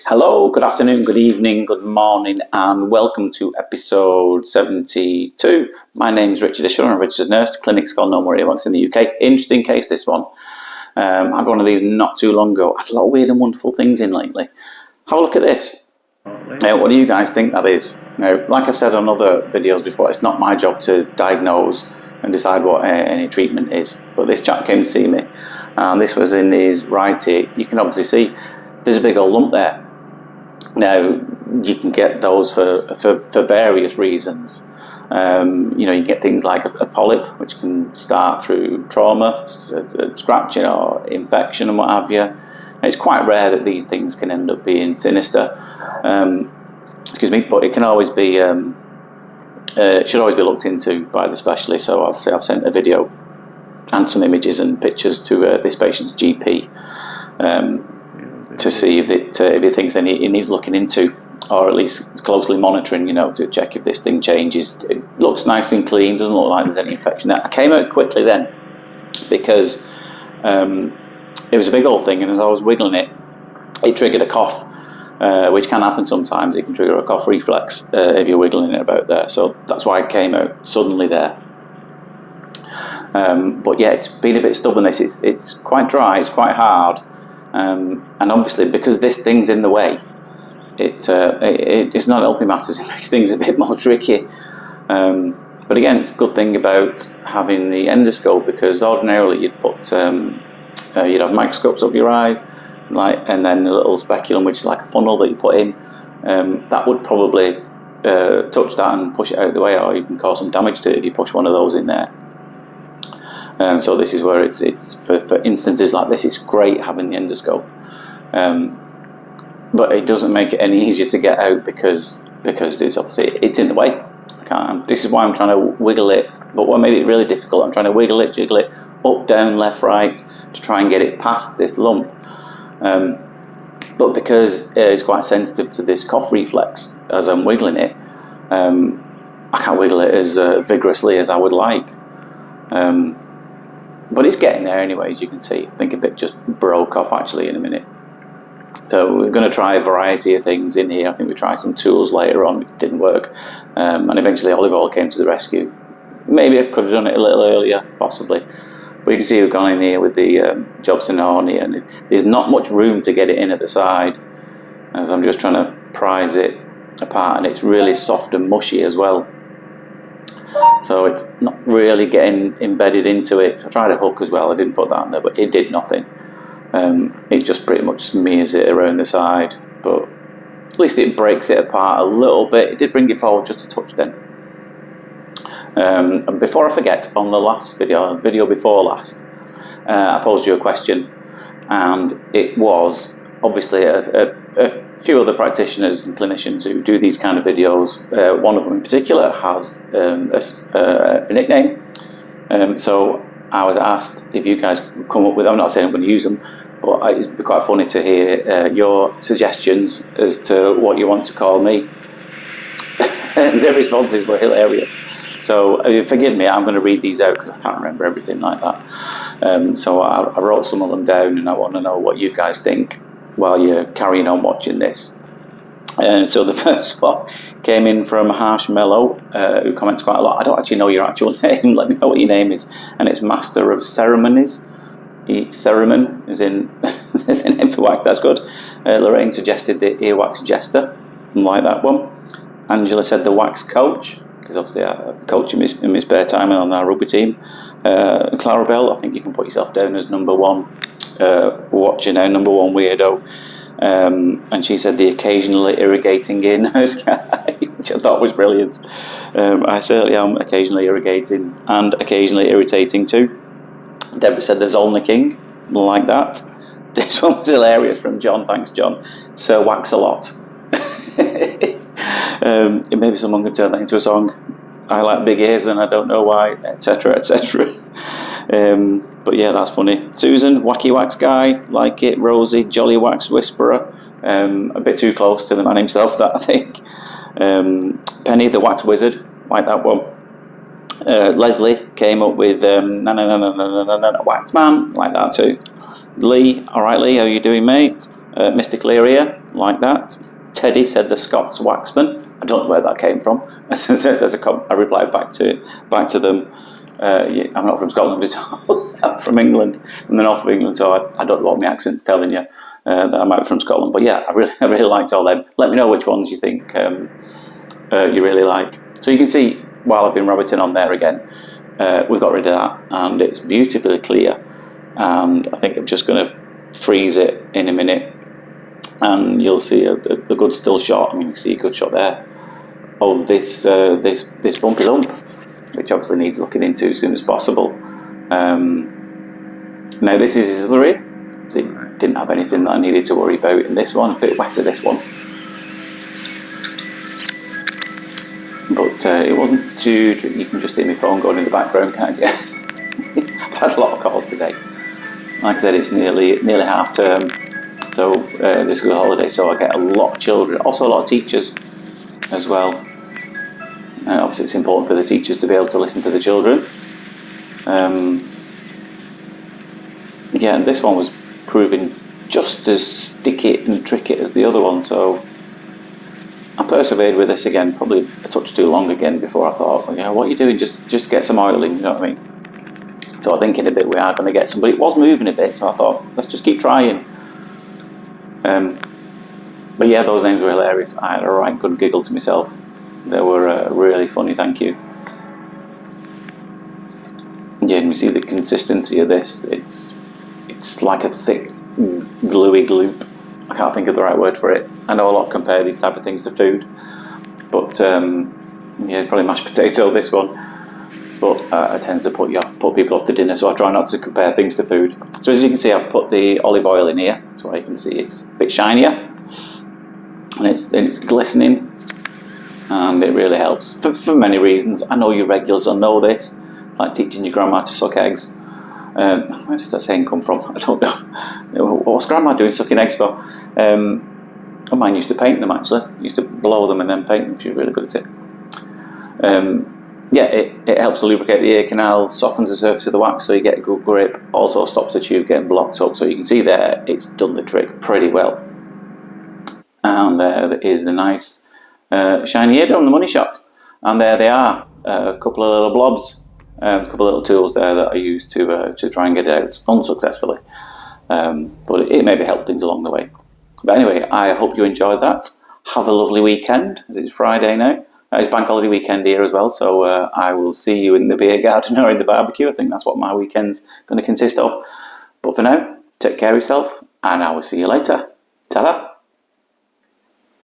Hello, good afternoon, good evening, good morning, and welcome to episode 72. My name is Richard Isher. I'm a registered nurse. The clinic's called No More Earwax in the UK. Interesting case, this one. I had one of these not too long ago. I had a lot of weird and wonderful things in lately. Have a look at this. Now, what do you guys think that is? Now, like I've said on other videos before, it's not my job to diagnose and decide what any treatment is. But this chap came to see me, and this was in his right ear. You can obviously see there's a big old lump there. Now, you can get those for various reasons. You can get things like a polyp, which can start through trauma, scratching or infection and what have you. It's quite rare that these things can end up being sinister. But it can always be, it should always be looked into by the specialist. So I've sent a video and some images and pictures to this patient's GP. To see if he thinks that he needs looking into, or at least closely monitoring, to check if this thing changes. It looks nice and clean, doesn't look like there's any infection there. I came out quickly then because it was a big old thing, and as I was wiggling it, it triggered a cough, which can happen sometimes. It can trigger a cough reflex if you're wiggling it about there. So that's why I came out suddenly there. But yeah, it's been a bit stubborn. It's quite dry, it's quite hard. And obviously, because this thing's in the way, it's not helping matters. It makes things a bit more tricky. But again, it's a good thing about having the endoscope, because ordinarily you'd have microscopes over your eyes, and then a little speculum, which is like a funnel that you put in. That would probably touch that and push it out of the way, or even cause some damage to it if you push one of those in there. So this is where it's for instances like this, it's great having the endoscope, but it doesn't make it any easier to get out because it's in the way. This is why I'm trying to wiggle it. But what made it really difficult, I'm trying to wiggle it, jiggle it, up, down, left, right, to try and get it past this lump. But because it's quite sensitive to this cough reflex as I'm wiggling it, I can't wiggle it as vigorously as I would like. But it's getting there anyway, as you can see. I think a bit just broke off actually in a minute. So we're going to try a variety of things in here. I think we tried some tools later on, it didn't work. And eventually olive oil came to the rescue. Maybe I could have done it a little earlier, possibly. But you can see we've gone in here with the Jobson horn here, and there's not much room to get it in at the side, as I'm just trying to prise it apart, and it's really soft and mushy as well. So it's not really getting embedded into it. I tried a hook as well, I didn't put that in there, but it did nothing. It just pretty much smears it around the side, but at least it breaks it apart a little bit. It did bring it forward just a touch then. And before I forget, on the last video before last, I posed you a question, and it was obviously a few other practitioners and clinicians who do these kind of videos. One of them in particular has a nickname. So I was asked if you guys could come up with, I'm not saying I'm going to use them, but it'd be quite funny to hear your suggestions as to what you want to call me. And their responses were hilarious. So forgive me, I'm going to read these out because I can't remember everything like that. So I wrote some of them down, and I want to know what you guys think while you're carrying on watching this. So the first one came in from Harsh Mellow, who comments quite a lot. I don't actually know your actual name. Let me know what your name is. And it's Master of Ceremonies. Ceremon is in the name for wax. That's good. Lorraine suggested the earwax jester. I like that one. Angela said the wax coach, because obviously I coach in my spare time and on our rugby team. Clarabelle, I think you can put yourself down as number one watcher now, number one weirdo. And she said the occasionally irrigating ear nose guy, which I thought was brilliant. I certainly am occasionally irrigating and occasionally irritating too. Deborah said the Zolna King, like that. This one was hilarious from John, thanks John. Sir Wax a Lot. Maybe someone could turn that into a song. I like big ears and I don't know why, etc, etc. But yeah, that's funny. Susan, Wacky Wax Guy, like it. Rosie, Jolly Wax Whisperer, a bit too close to the man himself, that I think. Penny, the Wax Wizard, like that one. Leslie came up with Wax Man, like that too. Lee, alright Lee, how you doing mate? Mr. Clear here, like that. Teddy said the Scots waxman. I don't know where that came from. I replied back to them. Yeah, I'm not from Scotland at all. I'm from England, from the north of England. So I don't know what my accent's telling you that I might be from Scotland. But yeah, I really liked all them. Let me know which ones you think you really like. So you can see while I've been rabbiting on there again, we've got rid of that, and it's beautifully clear. And I think I'm just going to freeze it in a minute, and you'll see a good still shot. I mean, you can see a good shot there of this bumpy lump, which obviously needs looking into as soon as possible. Now this is his other ear. So it didn't have anything that I needed to worry about in this one. A bit wetter this one, but it wasn't too tricky. You can just hear my phone going in the background, can't you? I've had a lot of calls today. Like I said, it's nearly half term, so this school holiday, so I get a lot of children, also a lot of teachers as well. Obviously it's important for the teachers to be able to listen to the children. Yeah, and this one was proving just as sticky and tricky as the other one, so I persevered with this again, probably a touch too long again before I thought, yeah, what are you doing, just get some oiling, you know what I mean? So I think in a bit we are going to get some, but it was moving a bit, so I thought, let's just keep trying. But yeah, those names were hilarious. I had a right good giggle to myself. They were really funny, thank you. Yeah, and you see the consistency of this. It's like a thick, gluey gloop. I can't think of the right word for it. I know a lot compare these type of things to food, but yeah, it's probably mashed potato, this one. But it tends to put people off the dinner, so I try not to compare things to food. So as you can see, I've put the olive oil in here, so you can see it's a bit shinier, and it's glistening, and it really helps for many reasons. I know you regulars will know this, like teaching your grandma to suck eggs. Where does that saying come from? I don't know. What's grandma doing sucking eggs for? Mine used to paint them, actually. Used to blow them and then paint them. She was really good at it. Yeah, it helps to lubricate the ear canal, softens the surface of the wax so you get a good grip, also stops the tube getting blocked up. So you can see there, it's done the trick pretty well. And there is the nice shiny eardrum, the money shot. And there they are, a couple of little blobs, a couple of little tools there that I used to try and get it out unsuccessfully. But it maybe helped things along the way. But anyway, I hope you enjoyed that. Have a lovely weekend, as it's Friday now. It's bank holiday weekend here as well, so I will see you in the beer garden or in the barbecue. I think that's what my weekend's going to consist of. But for now, take care of yourself, and I will see you later. Ta-da!